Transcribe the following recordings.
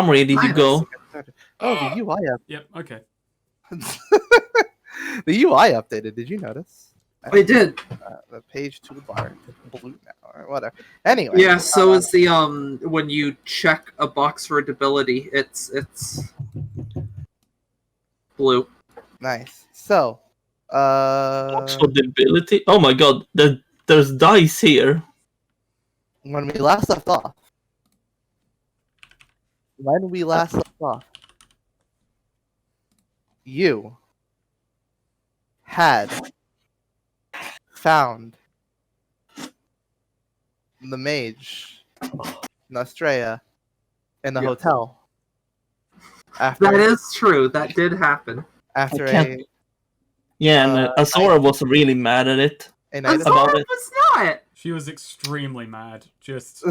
I'm ready to Nice. go. Oh, the UI Yep, okay. the UI updated. Did you notice? I did. The page toolbar is blue now, or whatever. Anyway. Yeah, so is the when you check a box for ability, it's blue. Nice. So, What's for the ability? Oh my god, there's dice here. when we last left off, you had found the mage Nostrea in the Yeah. hotel. That After is true. That did happen. after I can't- Yeah, and Azora was really mad at it. a night of About Azora it. was not. She was extremely mad. Just,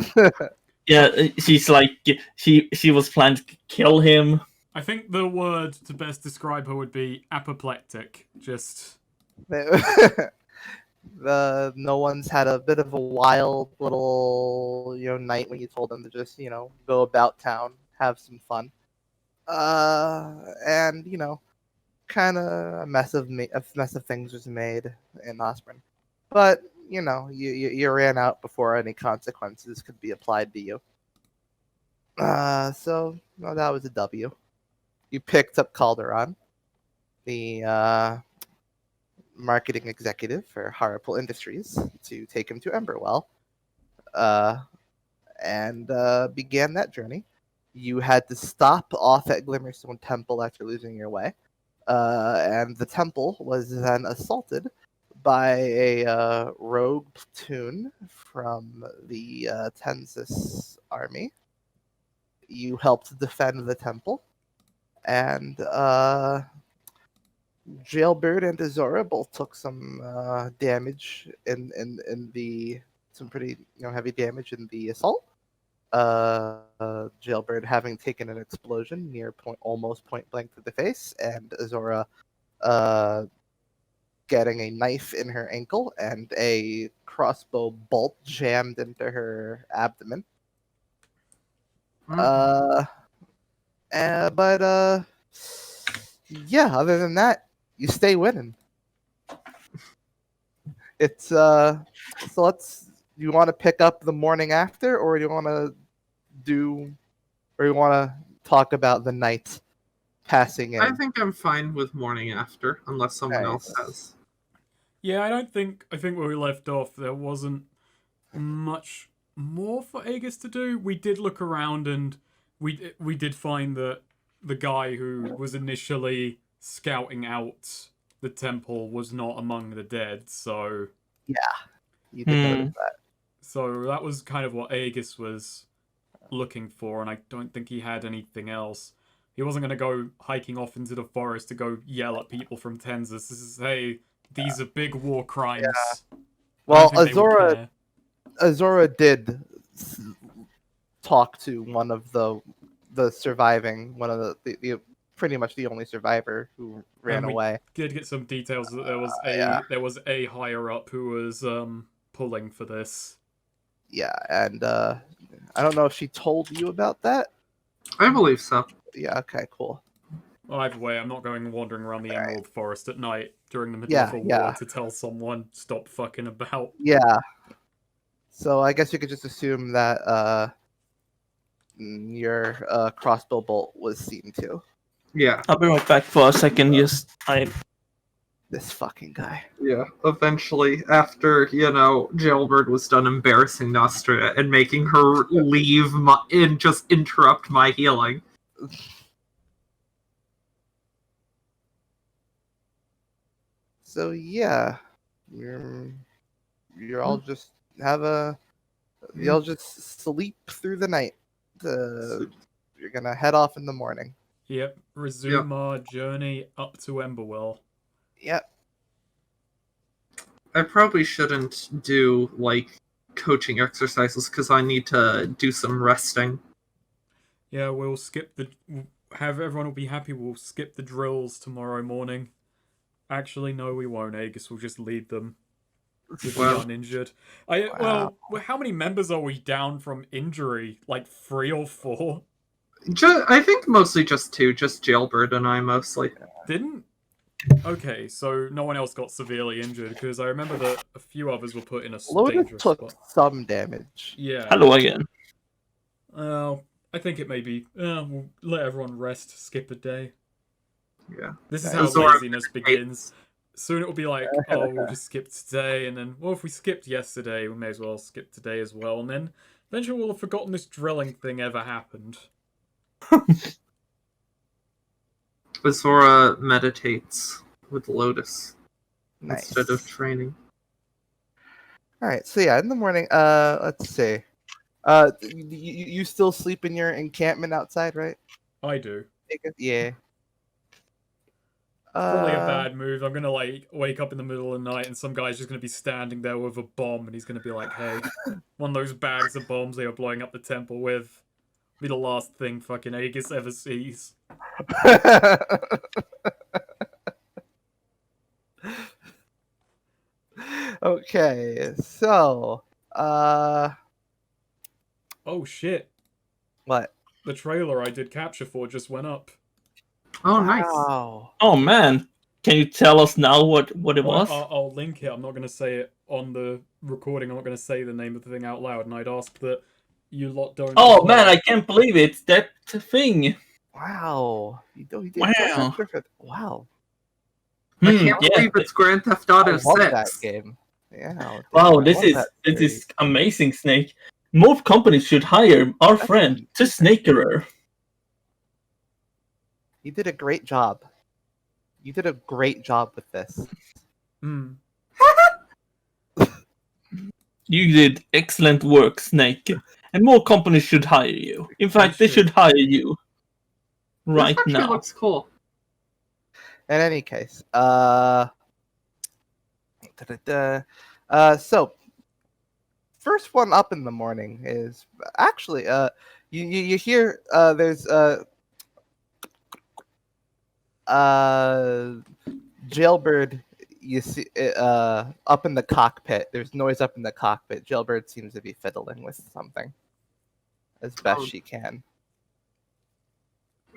Yeah, she's like she was planning to kill him. I think the word to best describe her would be apoplectic. Just, no one's had a bit of a wild little night when you told them to just go about town, have some fun, and kind of a mess of things was made in Osprey, but you ran out before any consequences could be applied to you. So that was a W. You picked up Calderon, the marketing executive for Harapul Industries, to take him to Emberwell, and began that journey. You had to stop off at Glimmerstone Temple after losing your way, and the temple was then assaulted by a rogue platoon from the Tensis army. You helped defend the temple, and Jailbird and Azora both took some damage in the some pretty heavy damage in the assault. Jailbird having taken an explosion near almost point blank to the face, and Azora getting a knife in her ankle and a crossbow bolt jammed into her abdomen. But yeah, other than that, you stay winning. It's so you want to pick up the morning after, or do you want to talk about the night passing in? I think I'm fine with morning after, unless someone Nice. else has. yeah, I think where we left off, there wasn't much more for Aegis to do. We did look around, and we did find that the guy who was initially scouting out the temple was not among the dead, so You did notice that. so that was kind of what Aegis was looking for, and I don't think he had anything else. He wasn't going to go hiking off into the forest to go yell at people from Tensis. This is, hey, these are big war crimes. Yeah. Well, I don't think they would care. Azora did talk to one of the surviving, one of the pretty much the only survivor who ran And we away. did get some details that there was there was a higher up who was pulling for this. Yeah, and I don't know if she told you about that. I believe so. Yeah, okay, cool. Well, either way, I'm not going wandering around the Alright. Emerald Forest at night during the middle Yeah, of a yeah. war to tell someone stop fucking about. Yeah. So I guess you could just assume that your crossbow bolt was seen too. Yeah. I'll be right back for a second. This fucking guy. Yeah. Eventually, after, Jailbird was done embarrassing Nostria and making her leave and just interrupt my healing. So yeah, you're all just you'll just sleep through the night. You're gonna head off in the morning. Yep, resume our journey up to Emberwell. Yep. I probably shouldn't do, coaching exercises because I need to do some resting. Yeah, we'll skip have everyone will be happy. We'll skip the drills tomorrow morning. Actually, no, we won't. Aegis will just lead them. We'll be uninjured. Wow. Well, how many members are we down from injury? Like 3 or 4? I think mostly just two, just Jailbird and I mostly. Didn't. Okay, so no one else got severely injured because I remember that a few others were put in a Lotus dangerous took spot. some damage. Yeah. Hello again. Well, I think it may be. We'll let everyone rest, skip a day. Yeah. This is how Zora- laziness begins. Soon it will be like, oh, we'll just skip today, and then, well, if we skipped yesterday, we may as well skip today as well, and then eventually we'll have forgotten this drilling thing ever happened. Azora meditates with Lotus Nice. instead of training. All right, so yeah, in the morning, let's see. You still sleep in your encampment outside, right? I do. Yeah. Probably a bad move. I'm gonna like wake up in the middle of the night and some guy's just gonna be standing there with a bomb and he's gonna be like, hey, one of those bags of bombs they were blowing up the temple with. Be the last thing fucking Aegis ever sees. Okay, so Oh shit. what? The trailer I did capture for just went up. Oh, nice. Wow. Oh man, can you tell us now what it was? I'll link it. I'm not going to say it on the recording. I'm not going to say the name of the thing out loud. And I'd ask that you lot don't. Oh man, I can't believe it! That thing. Wow. You did Wow. perfect. Wow. I can't yeah. believe it's Grand Theft I Auto love 6. that game. Yeah. Wow, I this love is that this series. is amazing, Snake. More companies should hire our friend to Snakerer. You did a great job. You did a great job with this. Hmm. You did excellent work, Snake. And more companies should hire you. In fact, they should hire you right This actually now. looks cool. In any case, so first one up in the morning is actually you hear there's Jailbird. You see up in the cockpit. There's noise up in the cockpit. Jailbird seems to be fiddling with something as best Oh. she can.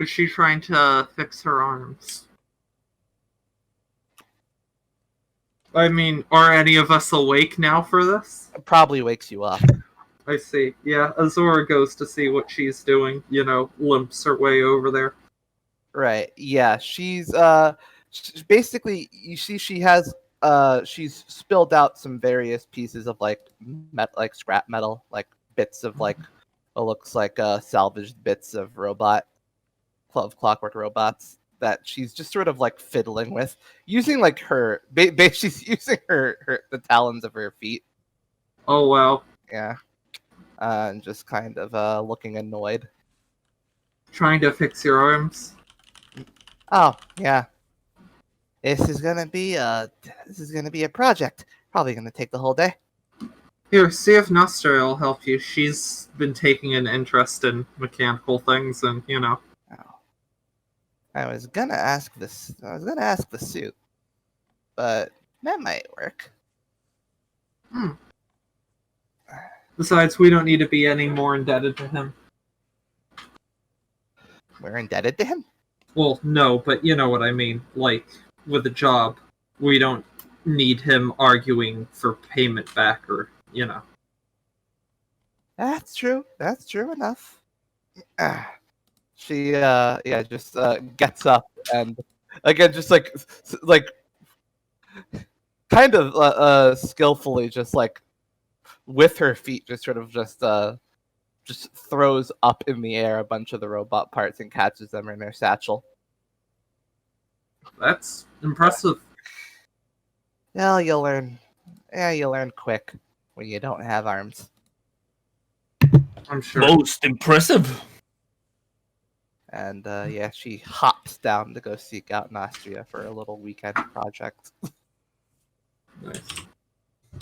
Is she trying to fix her arms? I mean, are any of us awake now for this? It probably wakes you up. I see. Yeah, Azora goes to see what she's doing, limps her way over there. Right. Yeah. She's basically you see she has she's spilled out some various pieces of like scrap metal, like bits of like what looks like salvaged bits of clockwork robots that she's just sort of like fiddling with, using like her she's using her the talons of her feet. Oh wow. Yeah. And just kind of looking annoyed. Trying to fix your arms? Oh, yeah. This is gonna be a project. Probably gonna take the whole day. Here, see if Nostra will help you. She's been taking an interest in mechanical things and, Oh. I was gonna ask the suit, but that might work. Besides, we don't need to be any more indebted to him. We're indebted to him. Well, no, but you know what I mean. Like, with a job, we don't need him arguing for payment back or, That's true. That's true enough. She just gets up and again just like kind of skillfully just like with her feet just sort of just throws up in the air a bunch of the robot parts and catches them in her satchel. That's impressive. Well, you'll learn. Yeah, you learn quick when you don't have arms. I'm sure. Most impressive. And she hops down to go seek out Nostria for a little weekend project. Nice.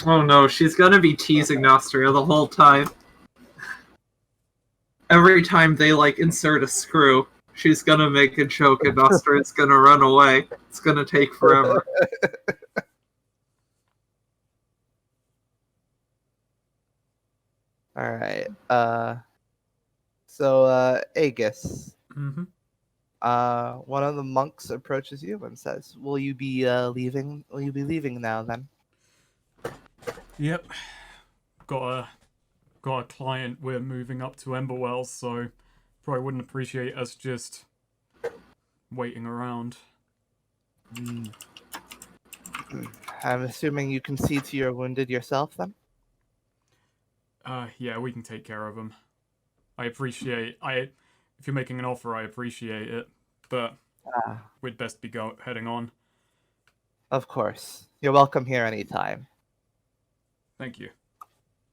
Oh no, she's gonna be teasing Nostria the whole time. Every time they insert a screw, she's gonna make a joke and Nostria's gonna run away. It's gonna take forever. All right. So, Aegis, Mm-hmm. one of the monks approaches you and says, "Will you be leaving? Will you be leaving now then?" Yep. Got a client. We're moving up to Emberwell, so probably wouldn't appreciate us just waiting around. Mm. I'm assuming you can see to your wounded yourself then. Yeah, we can take care of them. If you're making an offer, I appreciate it, but Ah, we'd best be heading on. of course. You're welcome here anytime. Thank you.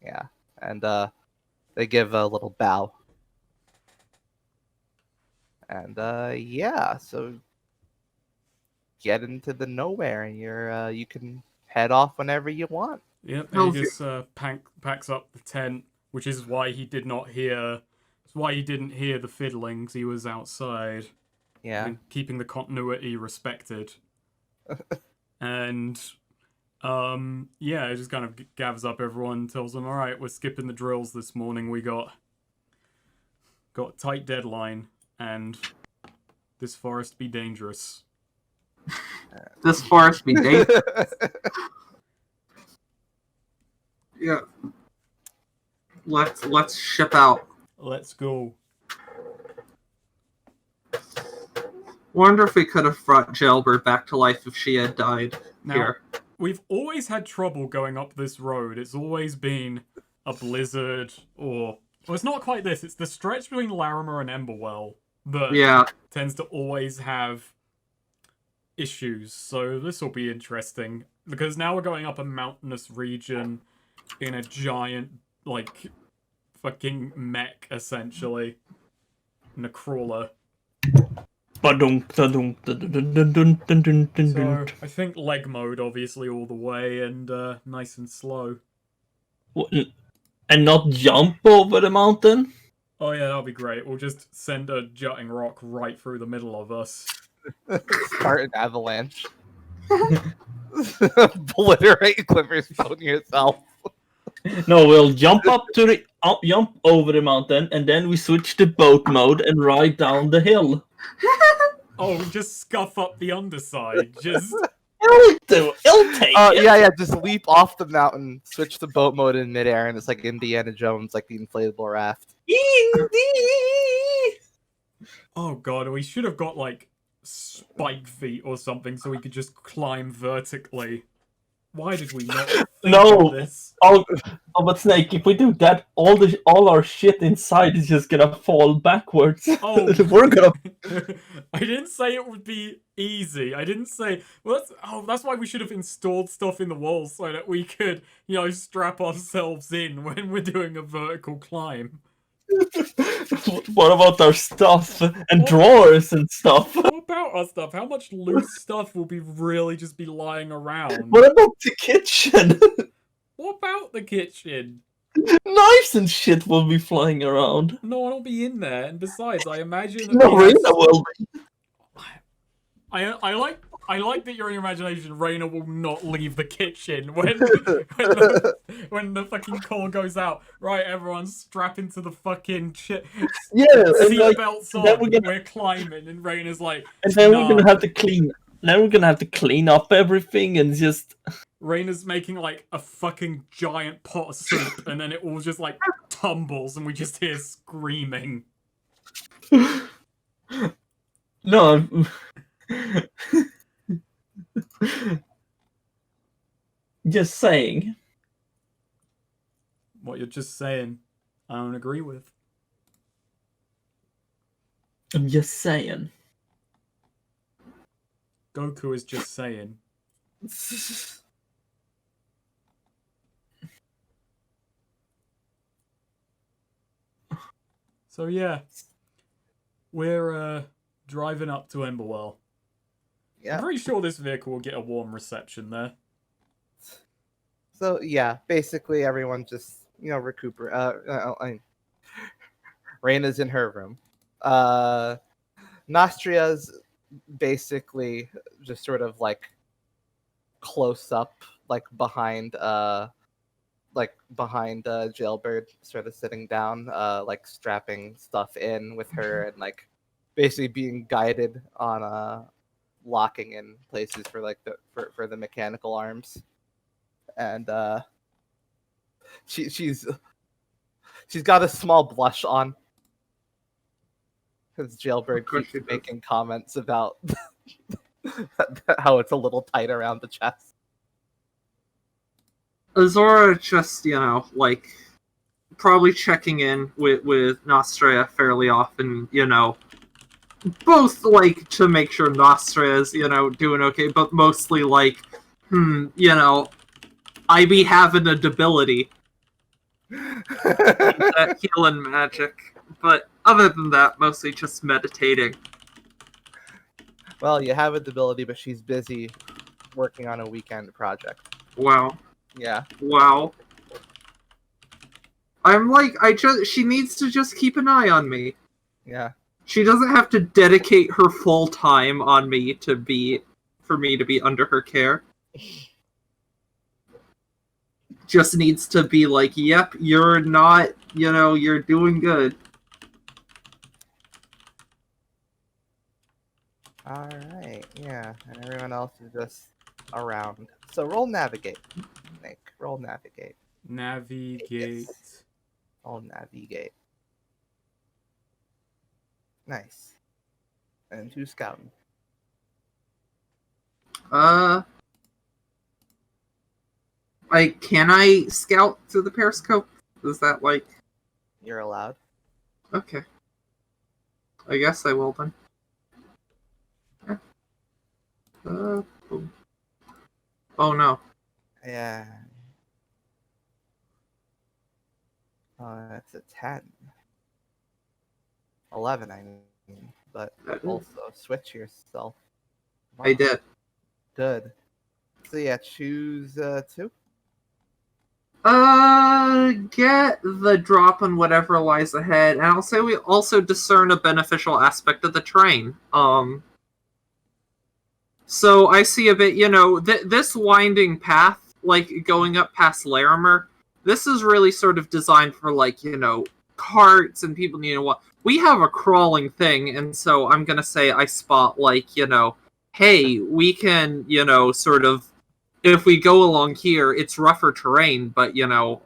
Yeah, and they give a little bow. And yeah, so get into the nowhere, and you can head off whenever you want. Yep, Oh, Aegis packs up the tent, which is why he did not hear. It's why he didn't hear the fiddling, 'cause he was outside. Yeah. And keeping the continuity respected. And yeah, it just kind of gathers up everyone, tells them, "All right, we're skipping the drills this morning. We got a tight deadline, and this forest be dangerous." This forest be dangerous. Yeah. Let's ship out. Let's go. Wonder if we could have brought Jailbird back to life if she had died Now, here. we've always had trouble going up this road. It's always been a blizzard, or well, it's not quite this. It's the stretch between Larimer and Emberwell that Yeah. tends to always have issues. So this will be interesting because now we're going up a mountainous region in a giant, like, fucking mech, essentially, in a crawler. Ba-dunk, da-dunk, da-dun-dun-dun-dun-dun-dun-dun. So I think leg mode, obviously, all the way, and nice and slow. And not jump over the mountain? Oh yeah, that'll be great. We'll just send a jutting rock right through the middle of us. Start an avalanche. Obliterate Glimmerstone yourself. No, we'll jump jump over the mountain, and then we switch to boat mode and ride down the hill. Oh, just scuff up the underside. Just It'll take it. Yeah, just leap off the mountain, switch to boat mode in midair, and it's like Indiana Jones, like the inflatable raft. oh god, we should have got like spike feet or something so we could just climb vertically. Why did we not think No. of this? Oh, but Snake, if we do that, all our shit inside is just gonna fall backwards. Oh, We're gonna. I didn't say it would be easy. I didn't say. Well, that's why we should have installed stuff in the walls so that we could, strap ourselves in when we're doing a vertical climb. What about our stuff and drawers and stuff? What about our stuff? How much loose stuff will really just be lying around? What about the kitchen? What about the kitchen? Knives and shit will be flying around. No one will be in there. And besides, I imagine that No, we have- Rena will be. I like that you're in your imagination. Raina will not leave the kitchen when when the fucking call goes out. Right, everyone, strap into the fucking Yeah, and like, seatbelts on. then We're climbing, and Raina's like, and then "Nah." we're gonna have to clean. Then we're gonna have to clean up everything and just. Raina's making like a fucking giant pot of soup, and then it all just like tumbles, and we just hear screaming. No. Just saying. What you're just saying, I don't agree with. I'm just saying. Goku is just saying. So yeah, we're driving up to Emberwell. Yeah. I'm pretty sure this vehicle will get a warm reception there. So yeah, basically everyone just recuperate. Reina's in her room. Nostria's basically just sort of like close up, like behind like behind Jailbird, sort of sitting down, like strapping stuff in with her, and like basically being guided on locking in places for like for the mechanical arms, and she's got a small blush on because Jailbird Of course keeps she does. making comments about how it's a little tight around the chest. Azora just, like, probably checking in with Nostria fairly often, both, like, to make sure Nostria's, doing okay, but mostly, like, I be having a debility. That healing magic. But other than that, mostly just meditating. Well, you have a debility, but she's busy working on a weekend project. Wow. Yeah. Wow. I'm like, she needs to just keep an eye on me. Yeah. She doesn't have to dedicate her full time on me for me to be under her care. Just needs to be like, yep, you're not, you're doing good. All right. Yeah, and everyone else is just around. So roll navigate, Nick. Roll navigate. Navigate. Yes. Roll navigate. Nice. And who's scouting? Can I scout through the periscope? Is that like... You're allowed. Okay. I guess I will then. Yeah. Oh no. Yeah. That's a 10. 11, I mean. But also switch yourself. Wow. I did. Good. So yeah, choose 2. Get the drop on whatever lies ahead, and I'll say we also discern a beneficial aspect of the train. So I see a bit, this winding path, like going up past Larimer, this is really sort of designed for, like, carts and people, what. We have a crawling thing, and so I'm gonna say I spot, like, hey, we can, sort of, if we go along here, it's rougher terrain, but,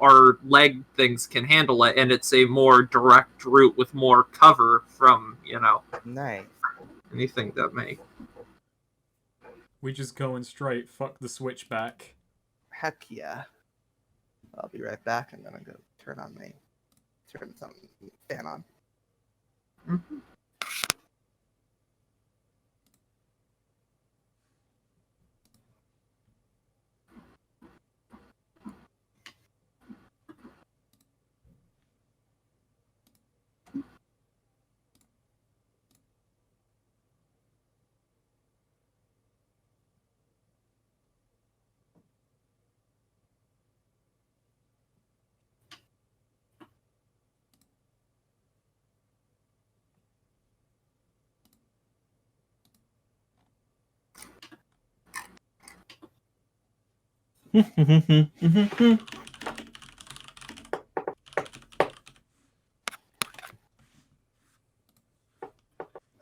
our leg things can handle it, and it's a more direct route with more cover from, Nice. anything that may. We just going straight. Fuck the switchback. Heck yeah. I'll be right back. I'm gonna go turn some fan on. Mm-hmm.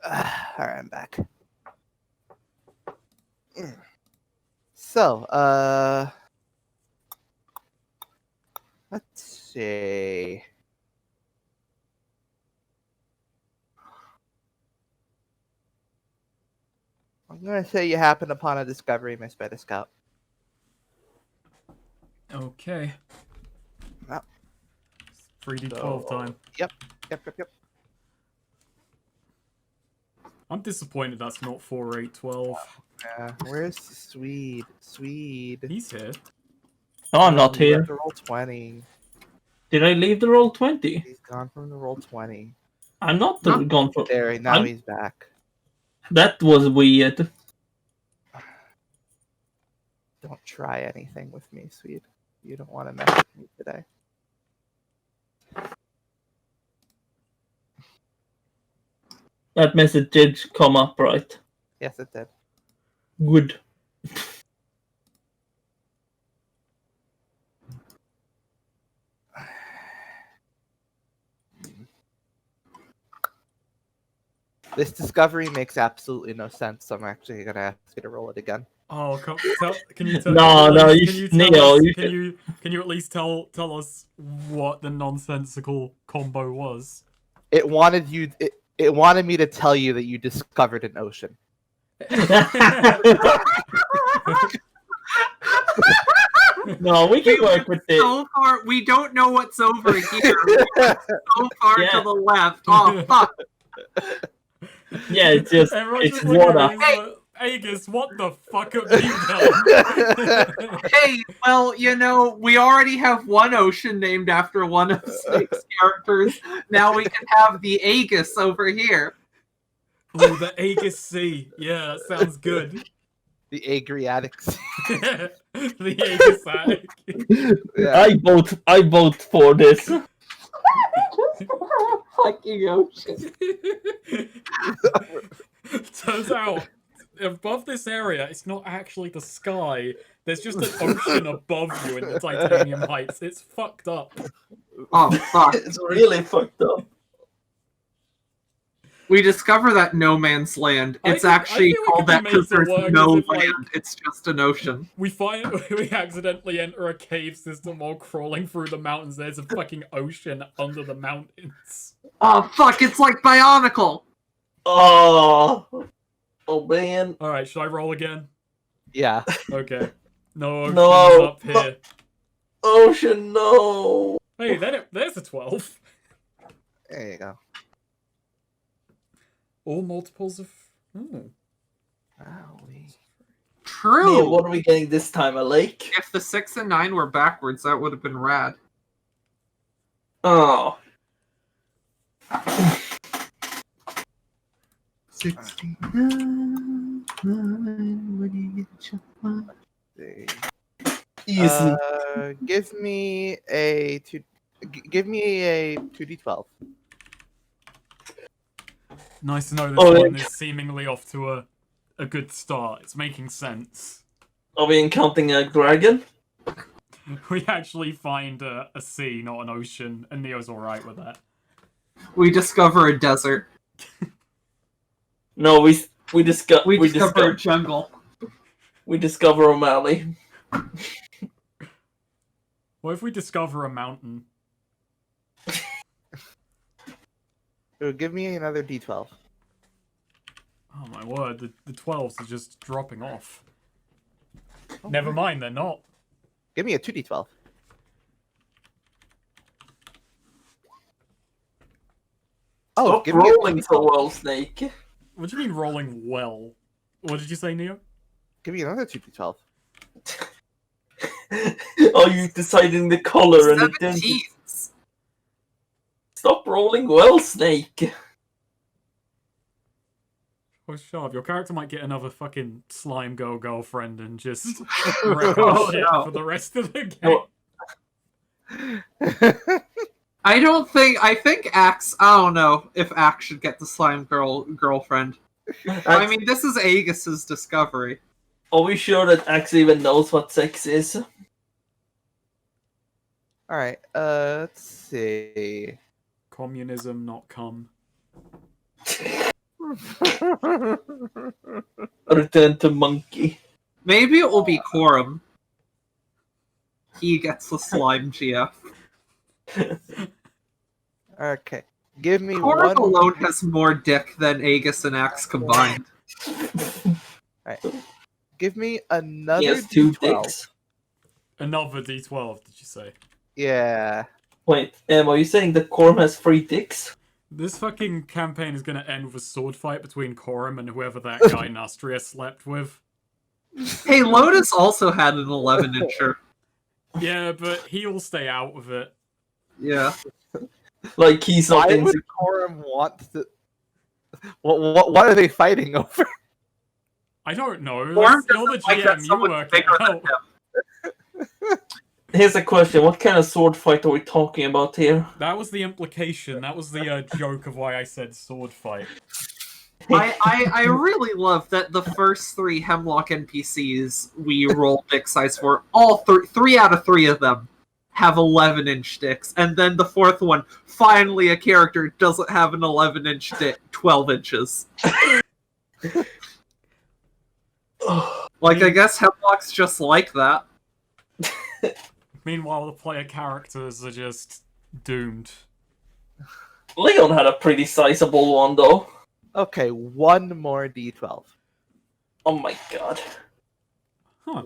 Alright, I'm back. So, let's see. I'm gonna say you happen upon a discovery missed by the scout. Okay. Yep. 3d12 time. Yep. I'm disappointed that's not 4, 8, 12. Where's Swede? He's here. No, I'm not He here. left the roll 20. Did I leave the roll 20? He's gone from the roll 20. I'm not No. gone for. There, now he's back. That was weird. Don't try anything with me, Swede. You don't want to mess with me today. That message did come up, right? Yes, it did. Good. This discovery makes absolutely no sense, so I'm actually gonna ask you to roll it again. Oh, can you tell? No, at no, least- you can you should- tell Neo, us, you can you at least tell us what the nonsensical combo was? It wanted you. It wanted me to tell you that you discovered an ocean. No, we can work with it. So far, we don't know what's over here. So far Yeah. to the left. Oh fuck! Yeah, it's just Everyone's it's just looking water. at me, he's like, Aegis, what the fuck have you done? Hey, well, we already have one ocean named after one of Snake's characters. Now we can have the Aegis over here. Ooh, the Aegis Sea. Yeah, that sounds good. The Agriatic Sea. The Aegis Attic. Yeah. I vote for this. Fucking ocean. Turns out, above this area, it's not actually the sky. There's just an ocean above you in the Titanium Heights. It's fucked up. Oh fuck! It's really fucked up. We discover that no man's land. It's I actually feel we called could that make because it there's work no as if, like- land. It's just an ocean. We accidentally enter a cave system while crawling through the mountains. There's a fucking ocean under the mountains. Oh fuck! It's like Bionicle. Oh man. Alright, should I roll again? Yeah. Okay. No oceans No. up here. Ocean, no. Hey, there's a 12. There you go. All multiples of... Oh. Owie. True. Neo, what are we getting this time? A lake? If the 6 and 9 were backwards, that would have been rad. Oh. 69. When you get your mind. Easy. Give me a two. Give me a 2d12. Nice to know this Oh, one yeah. is seemingly off to a good start. It's making sense. Are we encountering a dragon? We actually find a sea, not an ocean, and Neo's alright with that. We discover a desert. No, we discover We discover a jungle. we discover O'Malley. What if we discover a mountain? Give me another d12. Oh my word, the 12s are just dropping off. Never mind, they're not. Give me a 2d12. Oh, Stop give me a rolling so 2d12. well, Snake. What do you mean rolling well? What did you say, Neo? Give me another 2d12. Are you deciding the color and the 17. Stop rolling well, Snake. Oh, shut up. Your character might get another fucking slime girl girlfriend and just wreck our Oh, shit no. for the rest of the game. No. I think Axe, I don't know if Axe should get the slime girlfriend. I mean, this is Aegis's discovery. Are we sure that Axe even knows what sex is? Alright, let's see. Communism, not cum. Return to monkey. Maybe it will be Corum. He gets the slime GF. Okay. Give me Corum one. alone has more dick than Aegis and Axe combined. Give me another He has 2 d12. dicks. Another D12, did you say? Yeah. Wait, are you saying that Corm has 3 dicks? This fucking campaign is gonna end with a sword fight between Corum and whoever that guy Nastria slept with. Hey, Lotus also had an 11-incher. Yeah, but he'll stay out of it. Yeah. Like he's not Why into. would Corum want to? What are they fighting over? I don't know. Corum You're the doesn't like that GM, you someone's work it bigger than out. him. Here's a question: what kind of sword fight are we talking about here? That was the implication. That was the joke of why I said sword fight. I really love that the first 3 Hemlock NPCs we rolled dick size for, all 3 out of 3 of them have 11-inch sticks, and then the fourth one, finally a character doesn't have an 11-inch stick, 12 inches. Like, I guess Hemlock's just like that. Meanwhile, the player characters are just doomed. Leon had a pretty sizable one, though. Okay, one more d12. Oh my god. Huh.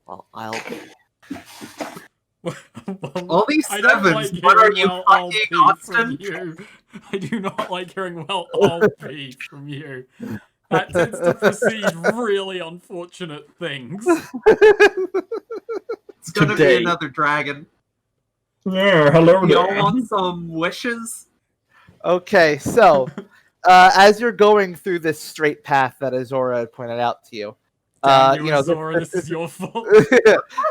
Well, I'll. Well, All these I don't sevens, like what are hearing you well, I'll fucking be from Austin? you. I do not like hearing well, I'll be from you. That tends to precede really unfortunate things. It's gonna Today. be another dragon. Yeah, hello Y'all there. want some wishes? Okay, so as you're going through this straight path that Azora had pointed out to you, Damn you, you know, Azora, this is your fault.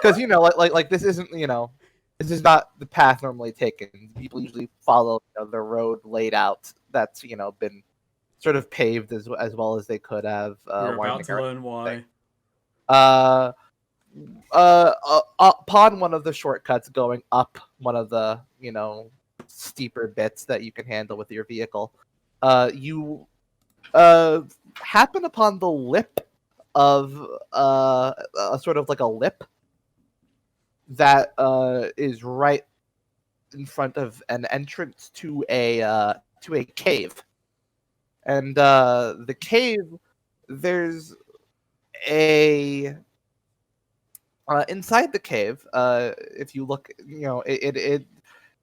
because you know, like this isn't, you know, this is not the path normally taken. People usually follow, you know, the road laid out that's, you know, been sort of paved as well as they could have. We're about winding to around. learn why. Upon one of the shortcuts going up one of the, you know, steeper bits that you can handle with your vehicle, you happen upon the lip of a sort of like a lip that is right in front of an entrance to a cave, and the cave, there's a inside the cave. If you look, you know,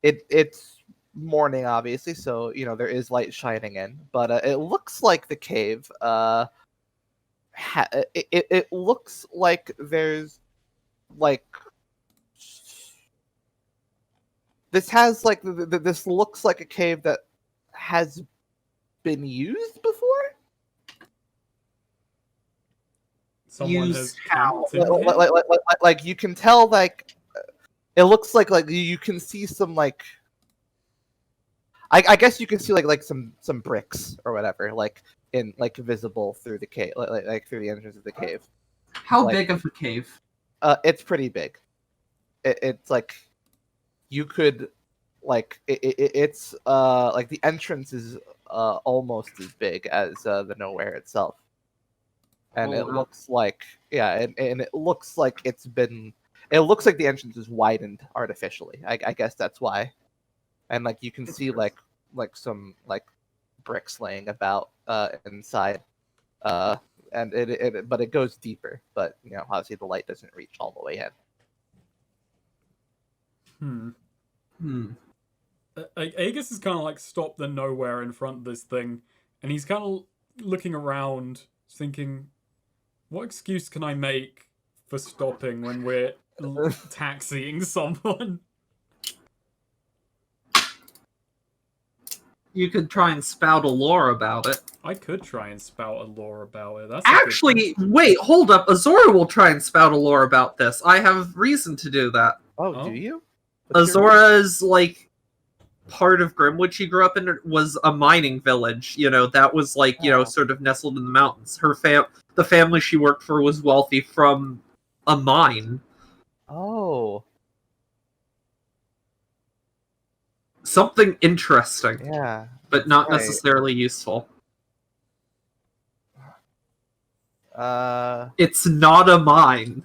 it's morning, obviously, so you know there is light shining in, but it looks like the cave. It looks like there's like this has like this looks like a cave that has been used before. Someone Use has how? camped in here? Like you can tell, like it looks like you can see some like I guess you can see like some bricks or whatever, like in like visible through the cave, like through the entrance of the cave. How Like- big of a cave? It's pretty big. It's like you could like it's like the entrance is almost as big as the nowhere itself, and Oh, it wow. looks like and it looks like it's been. It looks like the entrance is widened artificially. I guess that's why. And like you can see like some like bricks laying about inside, and but it goes deeper. But you know, obviously the light doesn't reach all the way in. Aegis is kind of like stopped the nowhere in front of this thing, and he's kind of looking around, thinking, what excuse can I make for stopping when we're taxiing someone? You could try and spout a lore about it. I could try and spout a lore about it. That's a good Actually, wait, hold up. Azora will try and spout a lore about this. I have reason to do that. Oh, Oh. do you? What's your- Azora's, like, part of Grimwood she grew up in was a mining village. You know, that was, like, you know, Oh. sort of nestled in the mountains. The family she worked for was wealthy from a mine. Oh, Something interesting, yeah. but not right. necessarily useful. Uh, It's not a mine.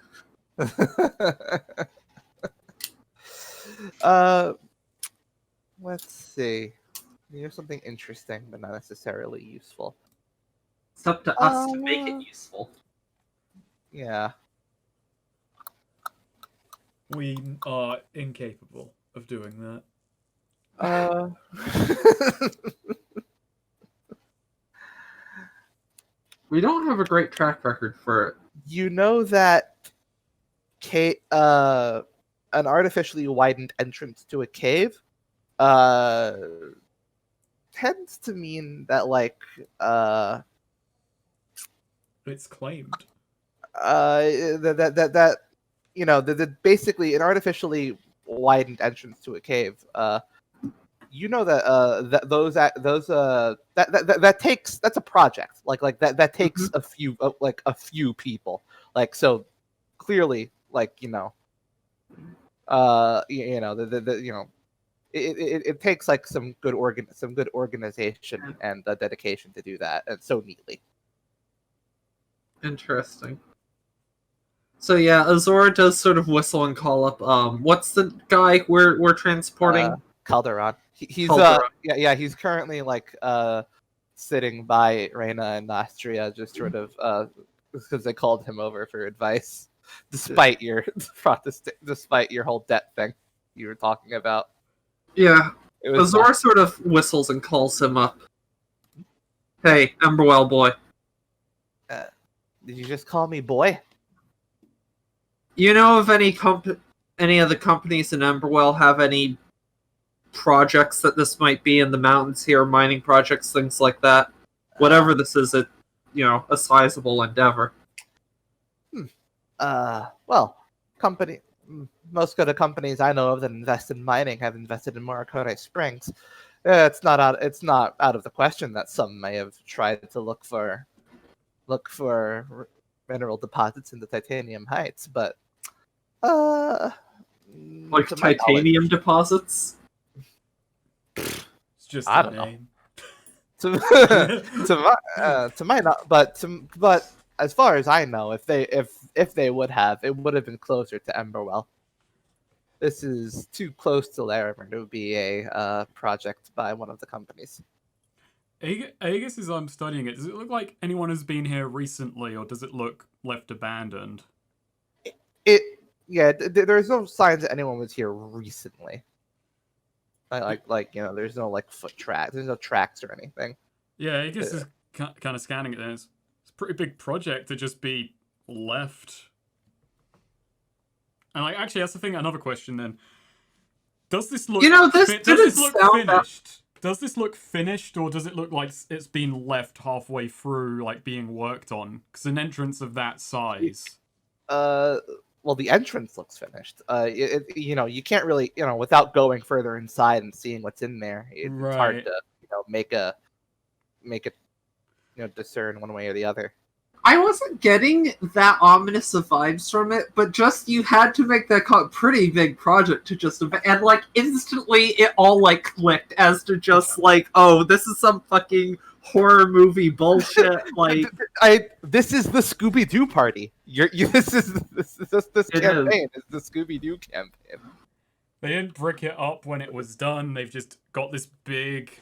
let's see. Here's something interesting, but not necessarily useful. It's up to us to make it useful. Yeah. We are incapable of doing that. We don't have a great track record for it. You know that an artificially widened entrance to a cave tends to mean that like It's claimed. that you know that basically an artificially widened entrance to a cave you know that that takes, that's a project, like that takes a few people, like so clearly, like, you know, You know, you know, it takes like some good organization and dedication to do that, and so neatly. Interesting. So yeah, Azora does sort of whistle and call up. What's the guy we're transporting? Calderon. He's Calderon. yeah, he's currently like sitting by Reina and Astria, just sort of because they called him over for advice, despite your despite your whole debt thing you were talking about. Yeah, It was Azora sort of whistles and calls him up. Hey, Emberwell boy. Did you just call me boy? You know if any of the companies in Emberwell have any projects that this might be in the mountains here, mining projects, things like that? Whatever this is, a sizable endeavor. Well, most of the companies I know of that invest in mining have invested in Morricone Springs. It's not out of the question that some may have tried to look for mineral deposits in the Titanium Heights, but Like to my titanium deposits? It's just I a don't know. name. But as far as I know, if they would have, it would have been closer to Emberwell. This is too close to Larimer to be a project by one of the companies. Aegis, as I'm studying it, does it look like anyone has been here recently, or does it look left abandoned? There's no signs that anyone was here recently. Like you know, there's no like foot tracks, there's no tracks or anything. Yeah, Aegis is kind of scanning it. It's a pretty big project to just be left. And like, actually, that's the thing. Another question then: does this look? This didn't sound finished? Does this look finished, or does it look like it's been left halfway through, like being worked on? Because an entrance of that size. Well, the entrance looks finished. You can't really, without going further inside and seeing what's in there, it's hard to, make it, discern one way or the other. I wasn't getting that ominous of vibes from it, but just you had to make that pretty big project to just, and like instantly it all like clicked as to just like, oh, this is some fucking horror movie bullshit. Like, this is the Scooby Doo party. This campaign is the Scooby Doo campaign. They didn't brick it up when it was done. They've just got this big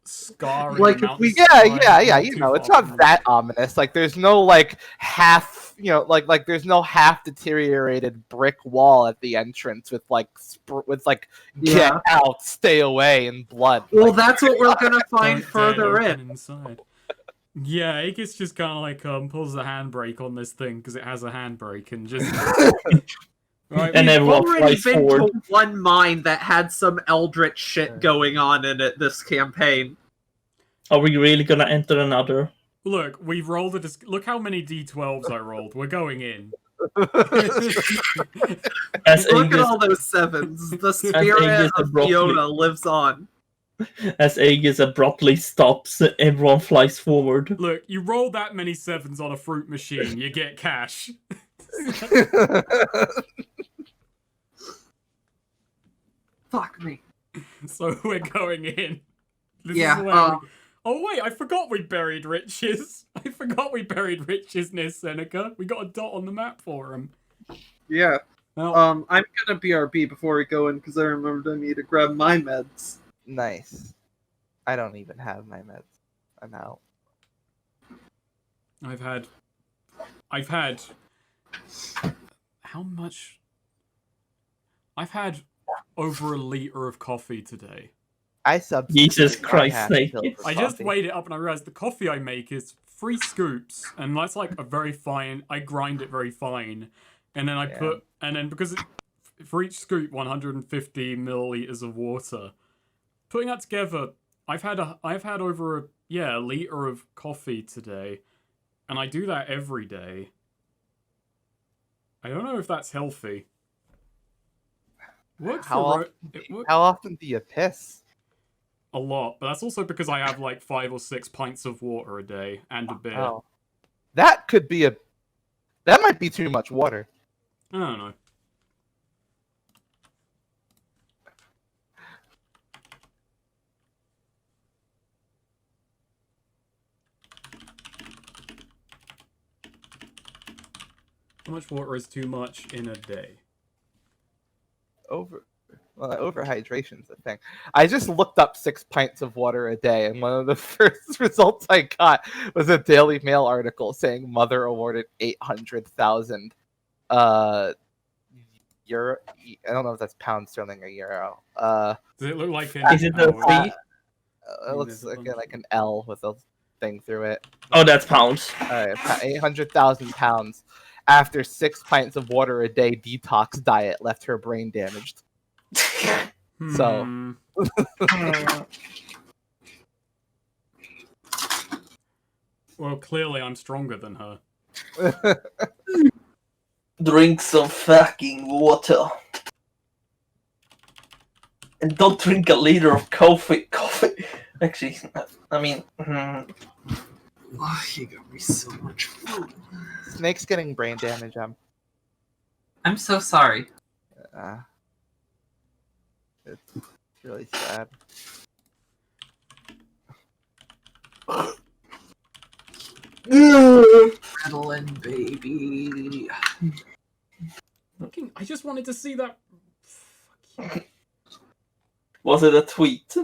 scarring like it's not that ominous. Like there's no like half there's no half deteriorated brick wall at the entrance with get out, stay away, and blood. Well, that's what we're gonna find further inside. Yeah, Aegis just kind of like pulls the handbrake on this thing because it has a handbrake and just right, and everyone flies forward. To one mine that had some eldritch shit going on in it this campaign. Are we really gonna enter another? Look, we've rolled look how many D12s I rolled. We're going in. Look at all those sevens. The spirit of Fiona lives on. As Aegis abruptly stops, everyone flies forward. Look, you roll that many sevens on a fruit machine, you get cash. Fuck me. So we're going in. Oh wait, I forgot we buried riches. I forgot we buried riches near Seneca. We got a dot on the map for him. Yeah. Well, I'm gonna BRB before we go in because I remembered I need to grab my meds. Nice. I don't even have my meds. I'm out. I've had how much? I've had over a liter of coffee today. Jesus Christ sake. I just weighed it up and I realized the coffee I make is 3 scoops, and that's like a very fine. I grind it very fine, and then because for each scoop 150 milliliters of water. Putting that together, I've had over a liter of coffee today, and I do that every day. I don't know if that's healthy. How often do you piss? A lot, but that's also because I have like 5 or 6 pints of water a day and a beer. Oh. That might be too much water. I don't know. How much water is too much in a day? Overhydration's a thing. I just looked up 6 pints of water a day, and one of the first results I got was a Daily Mail article saying mother awarded 800,000 euro. I don't know if that's pound sterling or euro. Does it look like Is it the fee? It looks like an L with a thing through it. Oh, that's pounds. 800,000 pounds after 6 pints of water a day detox diet left her brain damaged. So. Well, clearly I'm stronger than her. Drink some fucking water. And don't drink a liter of coffee. Actually, I mean... Oh, you got me so much food. Snake's getting brain damage, I'm so sorry. It's really sad. Adrenaline, baby. I just wanted to see that. Was it a tweet?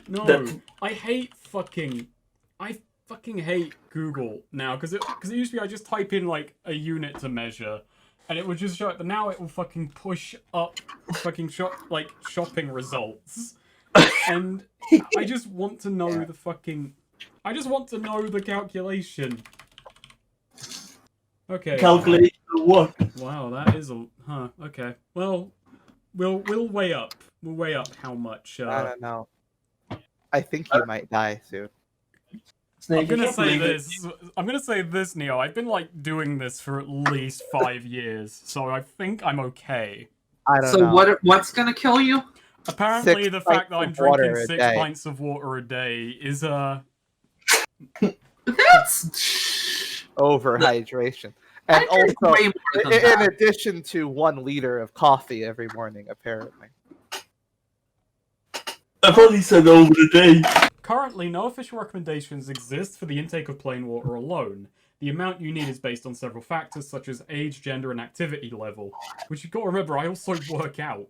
No, I fucking hate Google now because it used to be I just type in like a unit to measure, and it would just show it. But now it will fucking push up fucking shopping results, and I just want to know the fucking. I just want to know the calculation. Okay. Calculate what? Wow, that is a Okay. Well, we'll weigh up. We'll weigh up how much. I don't know. I think you might die soon. Snake, I'm gonna say this, Neo. I've been like doing this for at least 5 years, so I think I'm okay. I don't know. So what's gonna kill you? Apparently, 6 the fact that I'm pints of water drinking a 6 day. pints of water a day is That's Overhydration. I And drink also, way more than in that. addition to 1 liter of coffee every morning, apparently. I probably said over the day. currently no official recommendations exist for the intake of plain water alone. The amount you need is based on several factors such as age, gender, and activity level. Which you've got to remember, I also work out.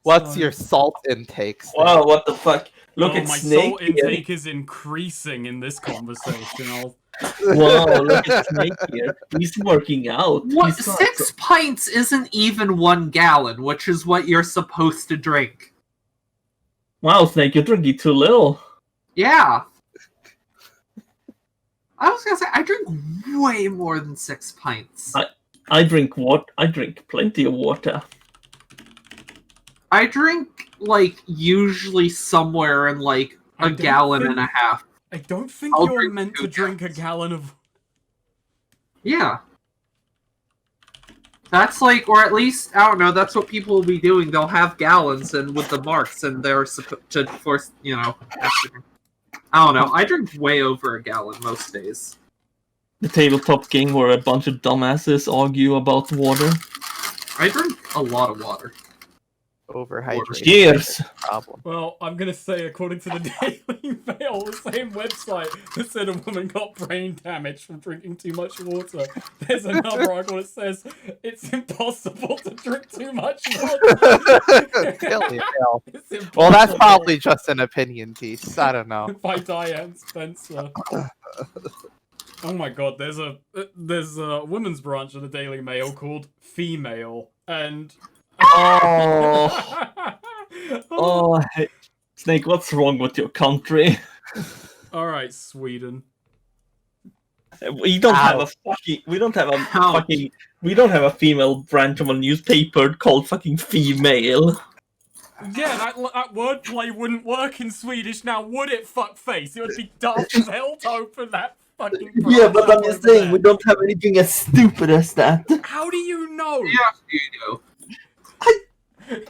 What's So- your salt intake? Snake? Wow, what the fuck? Look at my Snake. salt intake is increasing in this conversation. Wow, look at Snake here. He's working out. What? He's not- 6 pints isn't even 1 gallon, which is what you're supposed to drink. Wow, Snake, you're drinking too little. Yeah. I was gonna say, I drink way more than 6 pints. I drink plenty of water. I drink, like, usually somewhere in, like, I a don't gallon think- and a half. I don't think I'll you're drink meant 2 to drink a gallons. gallon of... Yeah. That's like, or at least, I don't know, that's what people will be doing. They'll have gallons and with the marks, and they're supposed to force, you know. I don't know. I drink way over a gallon most days. The tabletop game where a bunch of dumbasses argue about water. I drink a lot of water. Overhydration. Cheers! is a problem. Well, I'm gonna say, according to the Daily Mail, the same website that said a woman got brain damage from drinking too much water, there's another article that says it's impossible to drink too much water. Daily Mail. It's impossible. Well, that's probably just an opinion piece. I don't know. By Diane Spencer. Oh my god, there's a women's branch of the Daily Mail called Female, and Oh, oh, hey. Snake, what's wrong with your country? Alright, Sweden. We don't have Ow. a fucking. We don't have a Ouch. fucking. We don't have a female branch of a newspaper called fucking Female. Yeah, that wordplay wouldn't work in Swedish now, would it, fuckface? It would be daft as hell to open that fucking Yeah, but branch I'm just over saying there. we don't have anything as stupid as that. How do you know? Yeah, you do.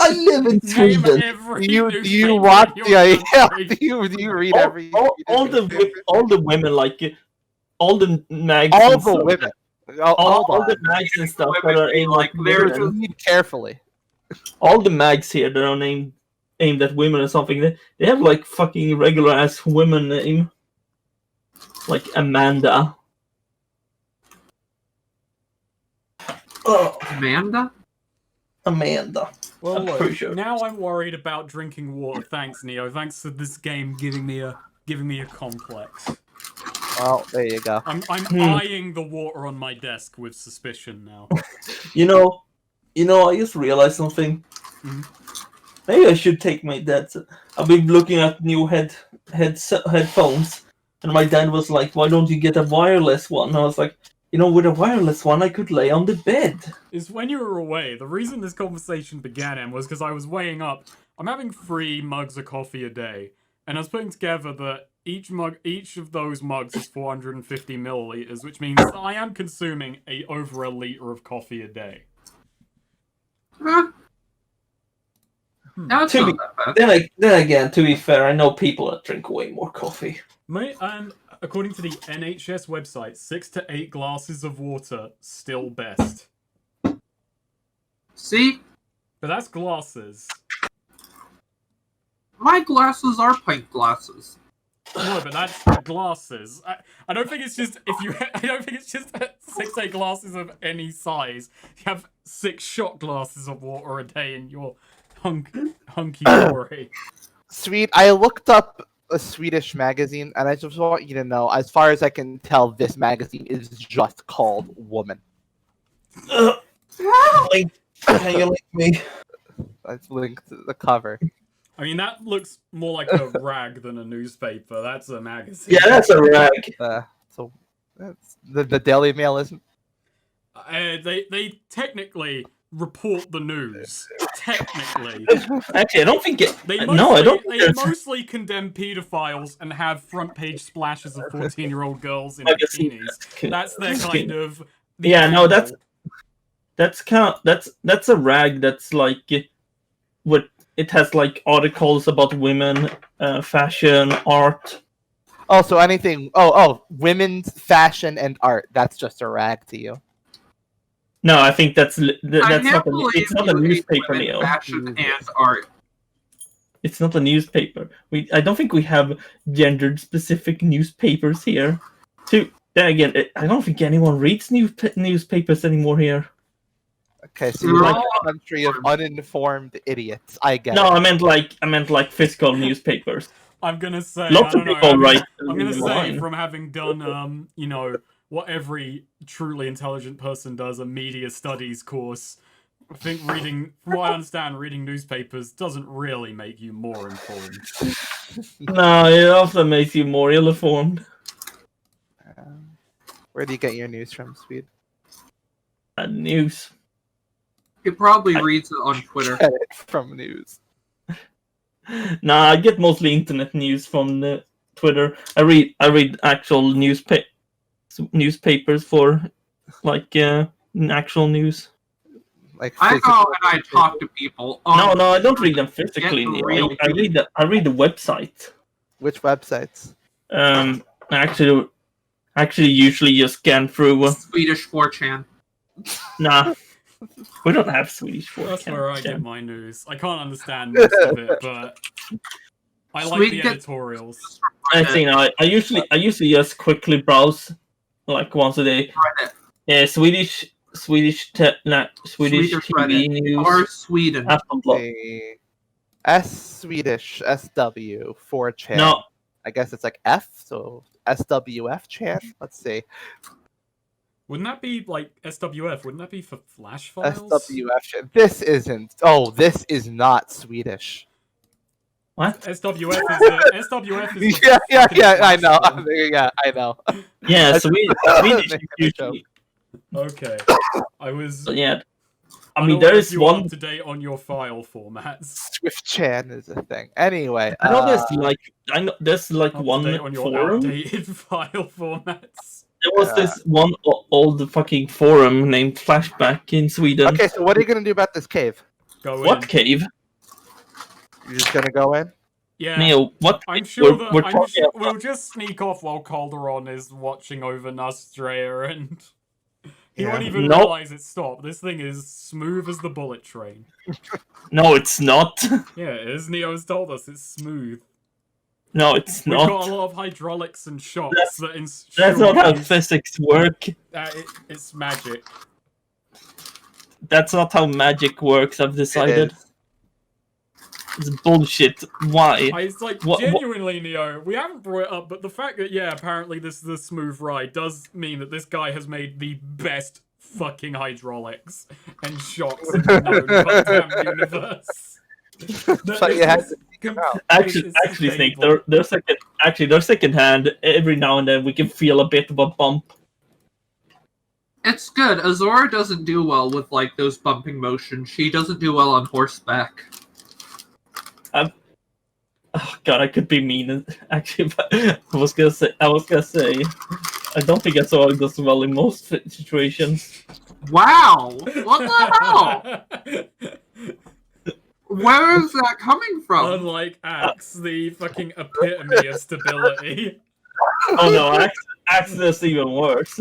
I live in Name Sweden. every Do you newspaper watch in the your yeah? country. Do you read every All the women like it. All the mags. all and the stuff- women? All the mags and stuff that are aimed Like, at they're women. Read carefully. All the mags here that are aimed at women or something. They have like fucking regular ass women name, like Amanda. Oh, Amanda? Amanda. Well, I'm look, pretty sure. now I'm worried about drinking water. Thanks, Neo. Thanks for this game giving me a complex. Well, there you go. I'm Hmm. eyeing the water on my desk with suspicion now. You know, I just realized something. Mhm. Maybe I should take my dad's. I've been looking at new headphones, and my dad was like, "Why don't you get a wireless one?" I was like, with a wireless one, I could lay on the bed. Is when you were away. The reason this conversation began, Em, was because I was weighing up. I'm having 3 mugs of coffee a day, and I was putting together that each of those mugs is 450 milliliters, which means that I am consuming over a liter of coffee a day. Huh? That's To not be- that bad. Then again, to be fair, I know people that drink way more coffee. And according to the NHS website, 6 to 8 glasses of water still best. See? But that's glasses. My glasses are pint glasses. No, but that's glasses. I don't think it's just I don't think it's just 6 8 glasses of any size. You have 6 shot glasses of water a day in your hunky dory. Sweet. I looked up a Swedish magazine, and I just want you to know, as far as I can tell, this magazine is just called Woman. Can you link me? That's linked to the cover. I mean, that looks more like a rag than a newspaper. That's a magazine. Yeah, that's a rag. So that's the Daily Mail isn't. They technically report the news. Technically, Actually, I don't think it. they No, I don't. They think there's- mostly condemn pedophiles and have front page splashes of 14-year-old girls in Magazine. bikinis. That's their kind of. Yeah, no, that's a rag that's like what it has like articles about women, fashion, art. Oh, so anything. Oh, women's fashion and art. That's just a rag to you. No, I think that's I not can't a, believe it's not a you hate newspaper, women, Neil. fashion and art. It's not a newspaper. I don't think we have gendered specific newspapers here. Then again, I don't think anyone reads newspapers anymore here. Okay, so you're Like- like a country of uninformed idiots. I get No, it. I meant like physical newspapers. I'm gonna say. Lots I of don't know. people write. I'm gonna say online. from having done what every truly intelligent person does, a media studies course. I think from what I understand, reading newspapers doesn't really make you more informed. No, it often makes you more ill-informed. Where do you get your news from, Swede? News. He probably reads it on Twitter. Get it from news. Nah, I get mostly internet news from the Twitter. I read actual newspapers for like actual news. Like I physical go and I talk to people. No, On I don't read them physically. Get the Neil. real I read the website. Which websites? Actually, usually just scan through. Swedish 4chan. Nah, we don't have Swedish 4chan. That's where I get my news. I can't understand most of it, but I like Sweet the get- editorials. I think I usually just quickly browse like once a day. Reddit. Yeah, Swedish TV Reddit. news. Or Sweden. Aftonbladet. The Swedish SW 4chan. No, I guess it's like F, so SWF chan. Let's see. Wouldn't that be like SWF? Wouldn't that be for flash files? SWF chan. This isn't. Oh, this is not Swedish. what? SWF is the Yeah, fucking I flash know. one. Yeah, I know. Yeah, That's- Swedish Make a usually. Okay, I was. Yeah, I don't mean know there if is you are one. up to date on your file formats. Swift chan is a thing. Anyway, I know there's like Up to one date on your forum. outdated file formats. There was this one old fucking forum named Flashback in Sweden. Okay, so what are you gonna do about this cave? Go What in. cave? You're just gonna go in? Yeah. Neil, what? I'm sure that we're talking about- we'll just sneak off while Calderon is watching over Nostrea, and he Yeah. won't even Nope. realize it's stopped. This thing is smooth as the bullet train. No, it's not. Yeah, as Neo's told us, it's smooth. No, it's We've not. got a lot of hydraulics and shocks That's- that That's not how ensure physics work. it's magic. That's not how magic works. I've It decided. is. It's bullshit. Why? It's like, What- genuinely, Neo, we haven't brought it up, but the fact that, yeah, apparently this is a smooth ride does mean that this guy has made the best fucking hydraulics and shocks in the known goddamn universe. But you had to com- out. Actually, Snake, they're second hand. Every now and then we can feel a bit of a bump. It's good. Azora doesn't do well with like those bumping motions. She doesn't do well on horseback. Oh god, I could be mean. Actually, but I was gonna say, I don't think Azora does well in most situations. Wow! What the hell? Where is that coming from? Unlike Axe, the fucking epitome of stability. Oh no, Axe is even worse.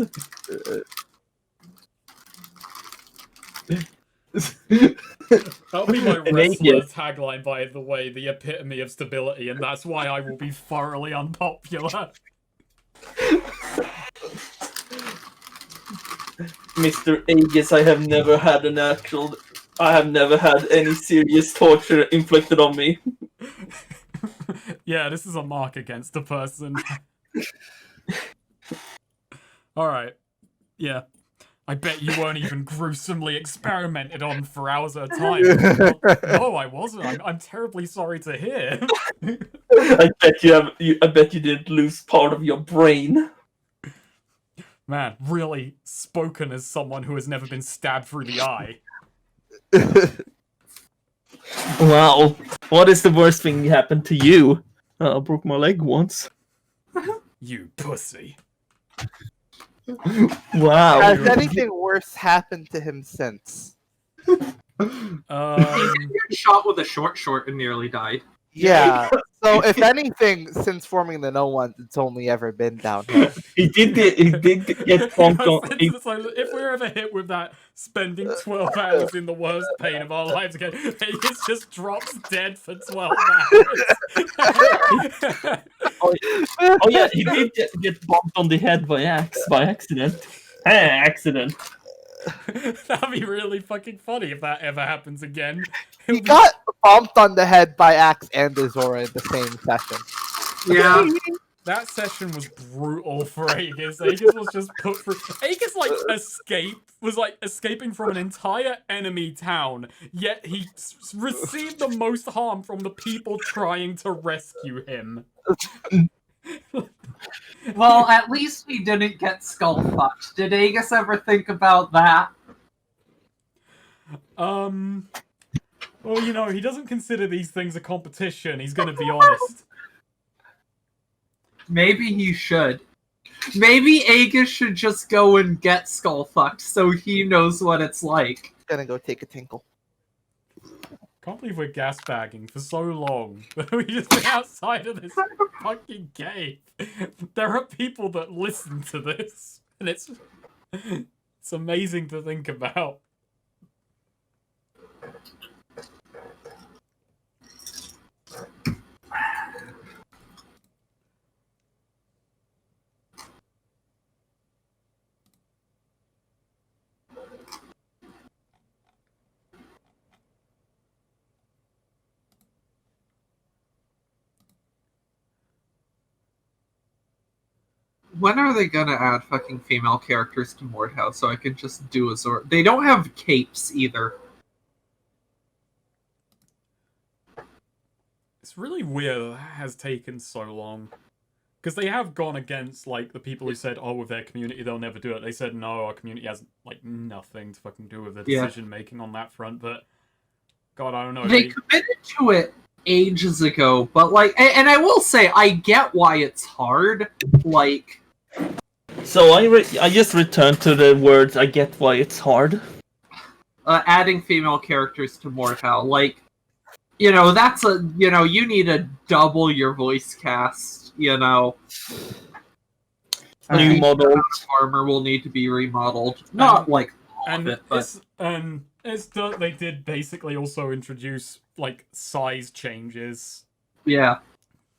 That'll be my An wrestler idiot. tagline, by the way, the epitome of stability, and that's why I will be thoroughly unpopular. Mr. Aegis, I have never had any serious torture inflicted on me. Yeah, this is a mark against a person. Alright. Yeah. I bet you weren't even gruesomely experimented on for hours at a time. No, I wasn't. I'm terribly sorry to hear. I bet you didn't lose part of your brain. Man, really spoken as someone who has never been stabbed through the eye. Wow. What is the worst thing that happened to you? I broke my leg once. You pussy. Wow. Has anything worse happened to him since? He did get shot with a short and nearly died. Yeah. So if anything, since forming the No Ones, it's only ever been downhill. He did get bumped on. It's like, if we're ever hit with that spending 12 hours in the worst pain of our lives again, Aegis just drops dead for 12 hours. Oh yeah, he did get bumped on the head by accident. Accident. That'd be really fucking funny if that ever happens again. He got bumped on the head by Axe and Azora in the same session. Yeah. That session was brutal for Aegis. Aegis was just put through. Aegis was escaping from an entire enemy town, yet he received the most harm from the people trying to rescue him. Well, at least he didn't get skull fucked. Did Aegis ever think about that? Well, you know, he doesn't consider these things a competition. He's gonna be honest. Maybe he should. Maybe Aegis should just go and get skull fucked so he knows what it's like. Gonna go take a tinkle. Can't believe we're gas bagging for so long. We just been outside of this fucking cave. There are people that listen to this, and it's amazing to think about. When are they gonna add fucking female characters to Mordhau so I can just do Azora? They don't have capes either. It's really weird that has taken so long. Because they have gone against, like, the people who said, oh, with their community, they'll never do it. They said, no, our community has, like, nothing to fucking do with the decision-making on that front, but... God, I don't know. They committed to it ages ago, but, like... And I will say, I get why it's hard. Like... So I just returned to the words. I get why it's hard. Adding female characters to Mordhau, like, you know, that's a, you know, you need to double your voice cast, you know. New models. Armor will need to be remodeled. Not like all of it, but they did basically also introduce, like, size changes. yeah.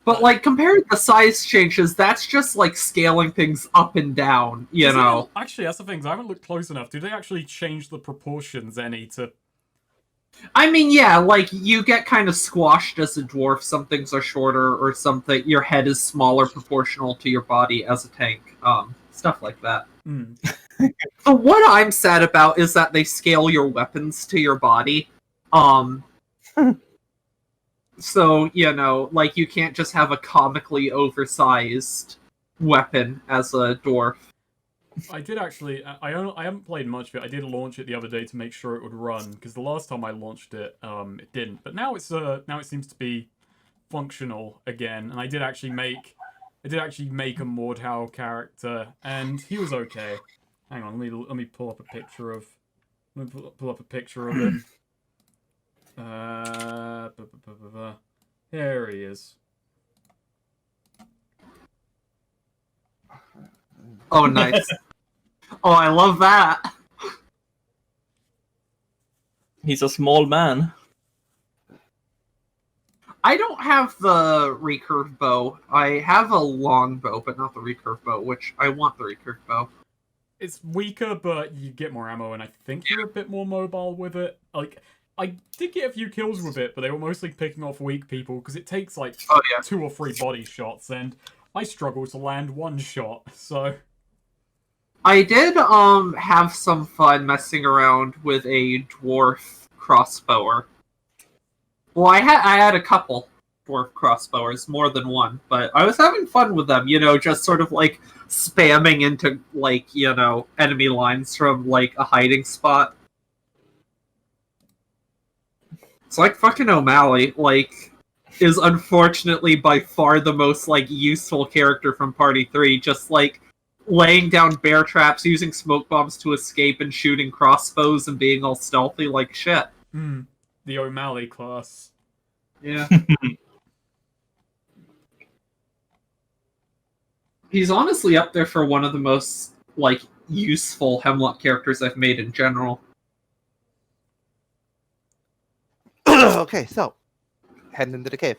But like compared to the size changes, that's just like scaling things up and down, you Does it- know. Actually, that's the thing. 'Cause I haven't looked close enough. Do they actually change the proportions any to? I mean, yeah, like you get kind of squashed as a dwarf. Some things are shorter, or something. Your head is smaller proportional to your body as a tank. Stuff like that. Hmm. So what I'm sad about is that they scale your weapons to your body. Um, so you know, like you can't just have a comically oversized weapon as a dwarf. I did actually. I haven't played much of it. I did launch it the other day to make sure it would run because the last time I launched it, it didn't. But now now it seems to be functional again. And I did actually make a Mordhau character, and he was okay. Hang on, let me pull up a picture of. Let me pull up a picture of him. Here he is. Oh, nice. Oh, I love that. He's a small man. I don't have the recurve bow. I have a long bow, but not the recurve bow, which I want the recurve bow. It's weaker, but you get more ammo, and I think you're a bit more mobile with it. Like, I did get a few kills with it, but they were mostly picking off weak people because it takes like Oh yeah. 2 or 3 body shots, and I struggle to land one shot. So I did have some fun messing around with a dwarf crossbower. Well, I had a couple dwarf crossbowers, more than one, but I was having fun with them, you know, just sort of like spamming into like, you know, enemy lines from like a hiding spot. It's like fucking O'Malley, like, is unfortunately by far the most like useful character from Party 3, just like laying down bear traps, using smoke bombs to escape, and shooting crossbows and being all stealthy like shit. the O'Malley class. Yeah. He's honestly up there for one of the most like useful Hemlock characters I've made in general. Okay, so heading into the cave.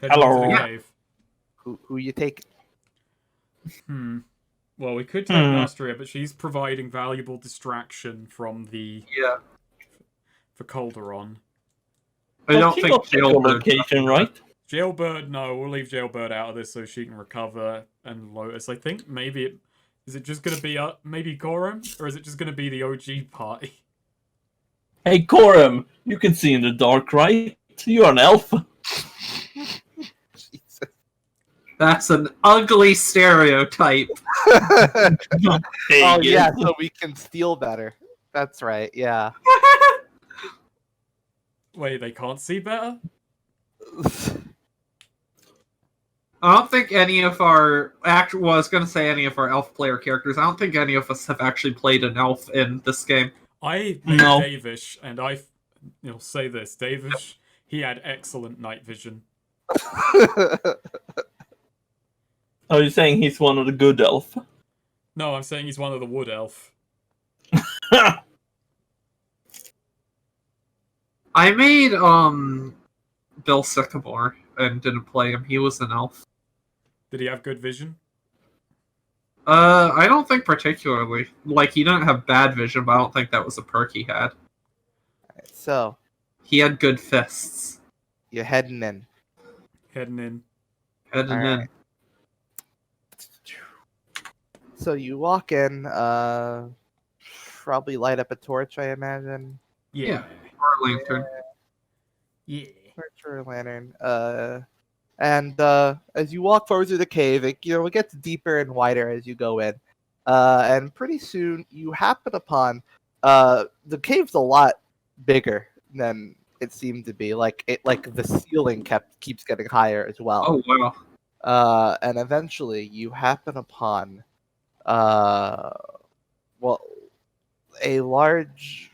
Heading Hello. into the Yeah. cave. Who you take? Well, we could take Astria, but she's providing valuable distraction from the Yeah. for Calderon. I don't She think got the location, right? Jailbird, no, we'll leave Jailbird out of this so she can recover. And Lotus, I think maybe is it just gonna be maybe Gorum, or is it just gonna be the OG party? Hey, Corum, you can see in the dark, right? You're an elf. Jesus. That's an ugly stereotype. Oh Pagan. yeah, so we can steal better. That's right. Yeah. Wait, they can't see better? I don't think any of our well, I was going to say any of our elf player characters. I don't think any of us have actually played an elf in this game. I made No. Davish, and say this, Davish, he had excellent night vision. Are you saying he's one of the good elf? No, I'm saying he's one of the wood elf. I made Bill Sycamore and didn't play him. He was an elf. Did he have good vision? I don't think particularly. Like, he didn't have bad vision, but I don't think that was a perk he had. So He had good fists. you're heading in. Heading in. Heading All in. right. So you walk in, probably light up a torch, I imagine. Yeah. Or lantern. Yeah. Torch or a lantern. And as you walk forward through the cave, it gets deeper and wider as you go in. And pretty soon you happen upon the cave's a lot bigger than it seemed to be. Like the ceiling keeps getting higher as well. Oh, wow. And eventually you happen upon a large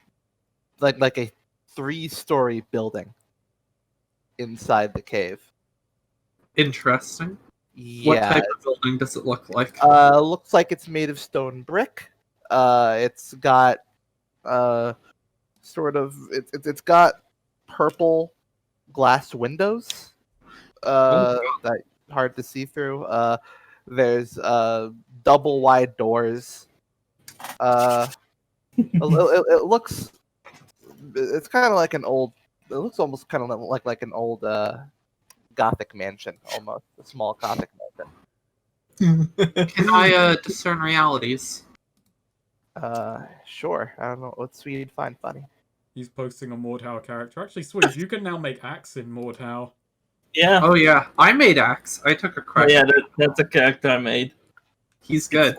like a 3-story building inside the cave. Interesting. Yeah. What type of building does it look like? Looks like it's made of stone brick. It's got it's got purple glass windows Oh, that hard to see through. There's double wide doors. It looks. It's kind of like an old. It looks almost kind of like an old Gothic mansion, almost a small Gothic mansion. Can I discern realities? Sure. I don't know what Swede find funny. He's posting a Mordhau character. Actually, Swede, you can now make Axe in Mordhau. Yeah. Oh yeah, I made Axe. I took a credit. Yeah, that's a character I made. He's good.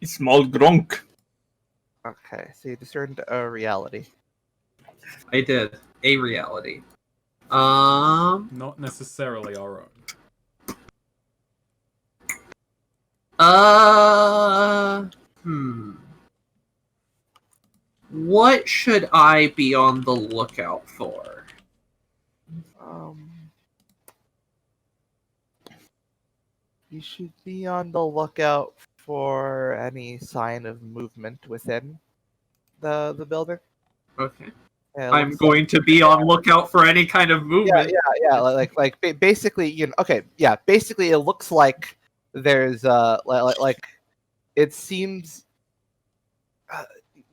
It's small grunk. Okay, so you discerned a reality. I did a reality. Not necessarily our own. What should I be on the lookout for? You should be on the lookout for any sign of movement within the building. Okay. Yeah, I'm going to be on lookout for any kind of movement. Yeah. Basically, okay. Yeah, basically, it looks like there's like it seems.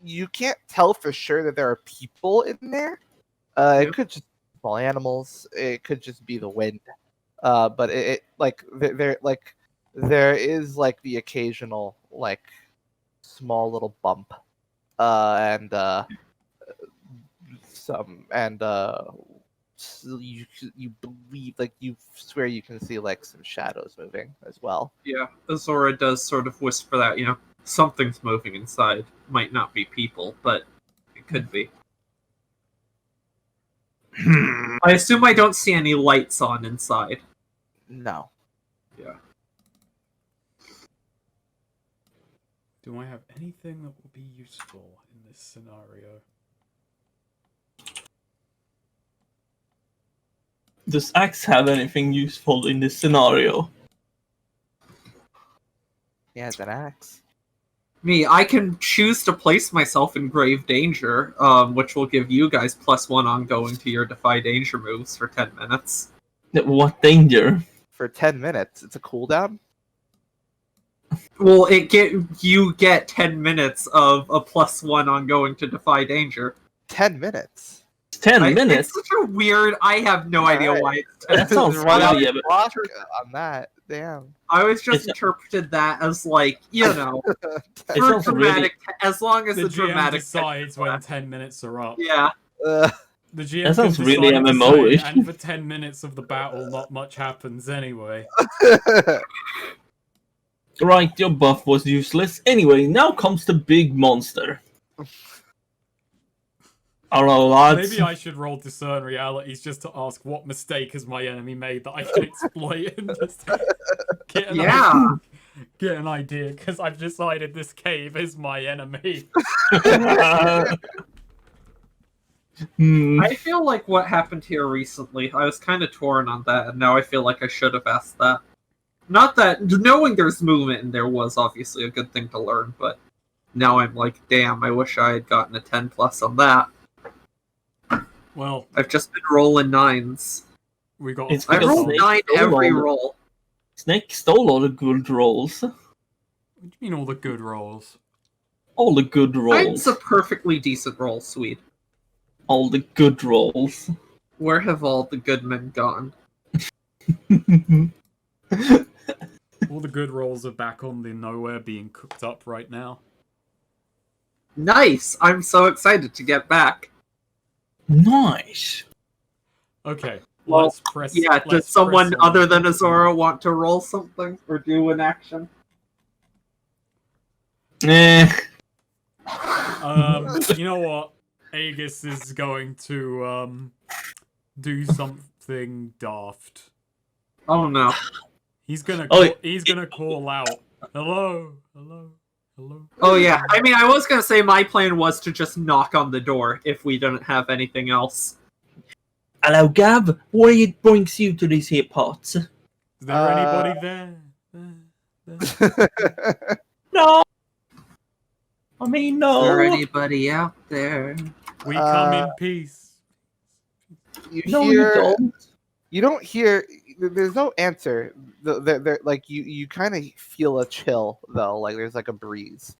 You can't tell for sure that there are people in there. It could just be small animals. It could just be the wind. But it there is like the occasional like small little bump, and you believe, like, you swear you can see like some shadows moving as well. Yeah, Azora does sort of whisper that, something's moving inside. Might not be people, but it could be. I assume I don't see any lights on inside. No. Yeah. Do I have anything that will be useful in this scenario? Does Axe have anything useful in this scenario? He has an axe. Me, I can choose to place myself in grave danger, which will give you guys +1 ongoing to your defy danger moves for 10 minutes. What danger? For 10 minutes. It's a cooldown? Well, you get 10 minutes of a +1 ongoing to defy danger. 10 minutes? 10 minutes? It's such a weird. I have no idea why it's 10 That sounds minutes. really on that. Damn. I always just interpreted that as like, It for sounds dramatic. As long as The the GM dramatic decides when 10 minutes are up. Yeah. Uh, The GM That sounds can really decide to MMO-ish. say, and for 10 minutes of the battle, not much happens anyway. Right, your buff was useless. Anyway, now comes the big monster. Alright, lads. Maybe I should roll discern realities just to ask what mistake has my enemy made that I can exploit and just get an idea, because I've decided this cave is my enemy. I feel like what happened here recently, I was kind of torn on that, and now I feel like I should have asked that. Not that knowing there's movement and there was obviously a good thing to learn, but now I'm like, damn, I wish I had gotten a 10+ on that. Well, I've just been rolling 9s. we got. It's I because rolled Snake 9 stole every all the- roll. Snake stole all the good rolls. What do you mean all the good rolls? All the good Mine's rolls. a perfectly decent roll, Swede. All the good rolls. Where have all the good men gone? All the good rolls are back on the nowhere being cooked up right now. Nice! I'm so excited to get back. Nice. Okay, Well, let's press. Yeah, let's does someone press on. other than Azora want to roll something or do an action? Eh. You know what? Aegis is going to do something daft. Oh no. He's gonna Oh, call out, hello, hello, hello. Oh yeah, I mean, I was gonna say my plan was to just knock on the door if we didn't have anything else. Hello, Gav. What brings you to these here parts? Is there anybody there? No. I mean, no. Is there anybody out there? We come in peace. You No, hear you don't. You don't hear. There's no answer. Like you kind of feel a chill though. Like there's like a breeze.